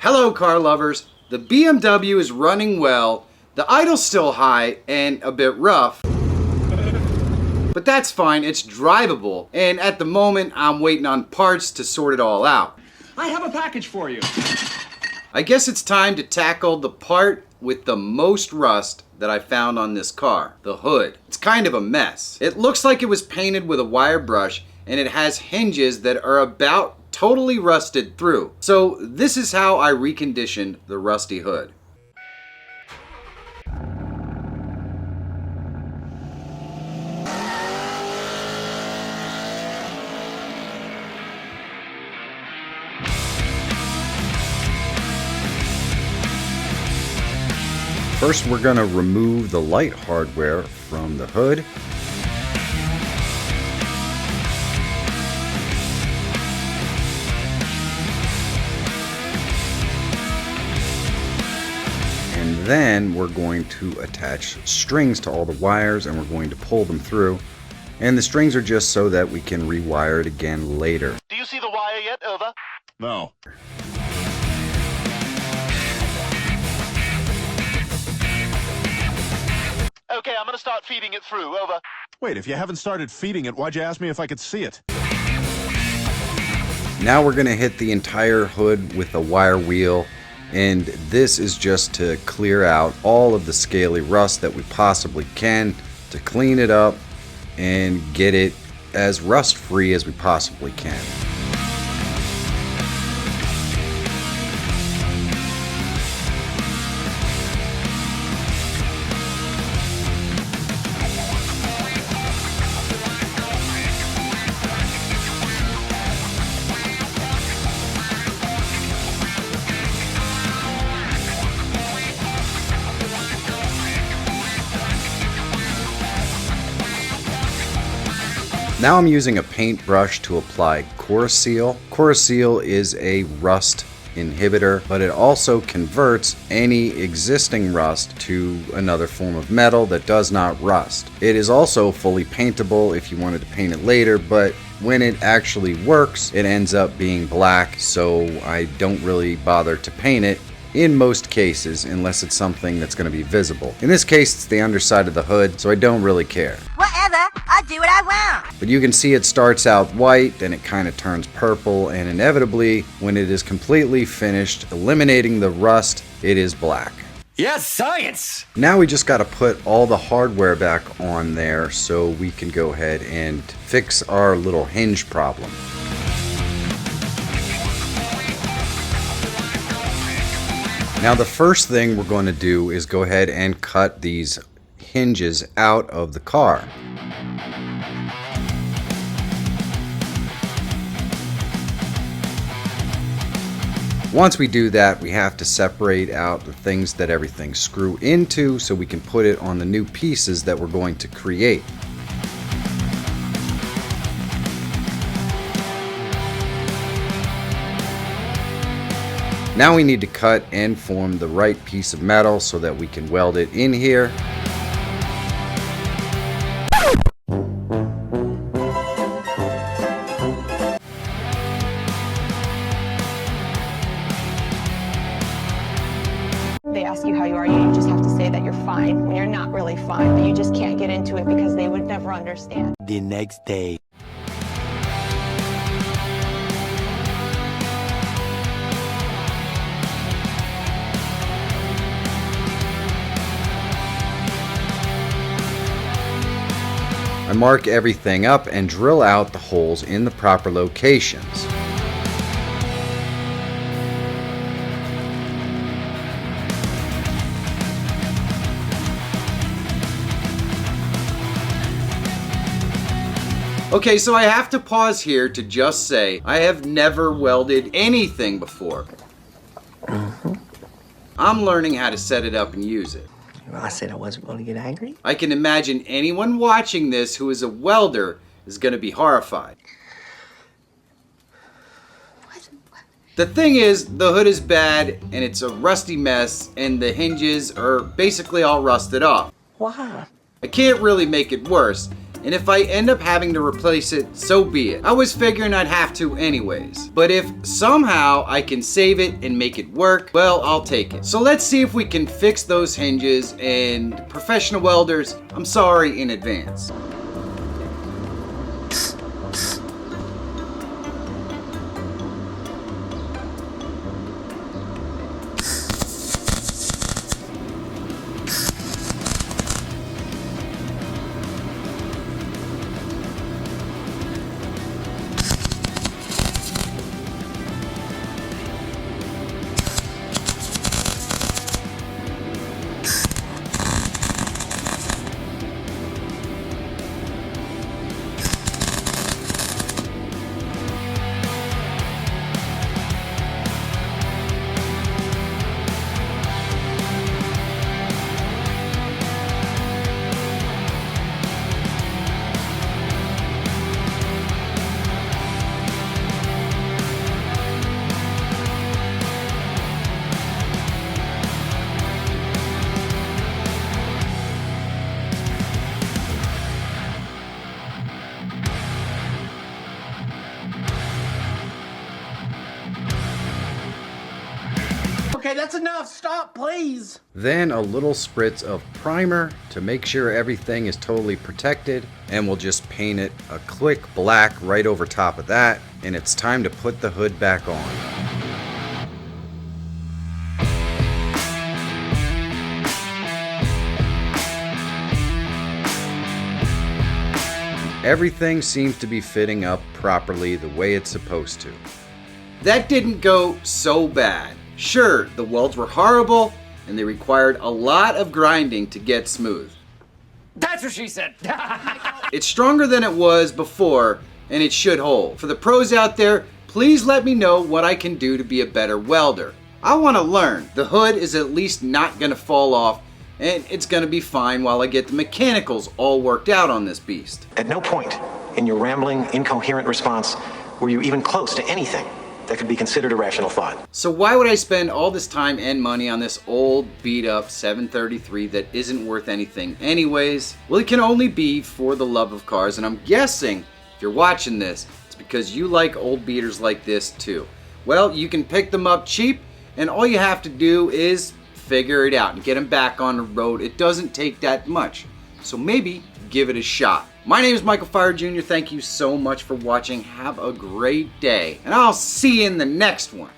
Hello car lovers, the BMW is running well, the idle's still high and a bit rough, but that's fine, it's drivable, and at the moment I'm waiting on parts to sort it all out. I have a package for you. I guess it's time to tackle the part with the most rust that I found on this car, the hood. It's kind of a mess. It looks like it was painted with a wire brush and it has hinges that are about totally rusted through. So this is how I reconditioned the rusty hood. First, we're going to remove the light hardware from the hood. And then we're going to attach strings to all the wires and we're going to pull them through. And the strings are just so that we can rewire it again later. Do you see the wire yet? Over. No. Okay, I'm gonna start feeding it through. Over. Wait, if you haven't started feeding it, why'd you ask me if I could see it? Now we're going to hit the entire hood with a wire wheel, and this is just to clear out all of the scaly rust that we possibly can, to clean it up and get it as rust free as we possibly can. Now I'm using a paintbrush to apply Seal. Seal is a rust inhibitor, but it also converts any existing rust to another form of metal that does not rust. It is also fully paintable if you wanted to paint it later, but when it actually works, it ends up being black, so I don't really bother to paint it in most cases, unless it's something that's going to be visible. In this case, it's the underside of the hood, so I don't really care. Whatever, I do what I want. But you can see it starts out white, then it kind of turns purple, and inevitably, when it is completely finished, eliminating the rust, it is black. Yes, science! Now we just got to put all the hardware back on there so we can go ahead and fix our little hinge problem. Now the first thing we're going to do is go ahead and cut these hinges out of the car. Once we do that, we have to separate out the things that everything screw into so we can put it on the new pieces that we're going to create. Now we need to cut and form the right piece of metal so that we can weld it in here. They ask you how you are, you just have to say that you're fine when you're not really fine, but you just can't get into it because they would never understand. The next day. I mark everything up and drill out the holes in the proper locations. Okay, so I have to pause here to just say I have never welded anything before. I'm learning how to set it up and use it. I said I wasn't going to get angry. I can imagine anyone watching this who is a welder is going to be horrified. The thing is, the hood is bad and it's a rusty mess and the hinges are basically all rusted off. Why? I can't really make it worse, And if I end up having to replace it, so be it. I was figuring I'd have to anyways. But if somehow I can save it and make it work, well, I'll take it. So let's see if we can fix those hinges, and professional welders, I'm sorry in advance. Okay, that's enough. Stop, please. Then a little spritz of primer to make sure everything is totally protected, and we'll just paint it a quick black right over top of that, and it's time to put the hood back on. Everything seems to be fitting up properly the way it's supposed to. That didn't go so bad. Sure, the welds were horrible, and they required a lot of grinding to get smooth. That's what she said. It's stronger than it was before, and it should hold. For the pros out there, please let me know what I can do to be a better welder. I want to learn. The hood is at least not going to fall off, and it's going to be fine while I get the mechanicals all worked out on this beast. At no point in your rambling, incoherent response were you even close to anything that could be considered a rational thought. So why would I spend all this time and money on this old beat up 733 that isn't worth anything anyways? Well, it can only be for the love of cars, and I'm guessing if you're watching this, it's because you like old beaters like this too. Well, you can pick them up cheap, and all you have to do is figure it out and get them back on the road. It doesn't take that much, so maybe give it a shot. My name is Michael Fire Jr. Thank you so much for watching. Have a great day, and I'll see you in the next one.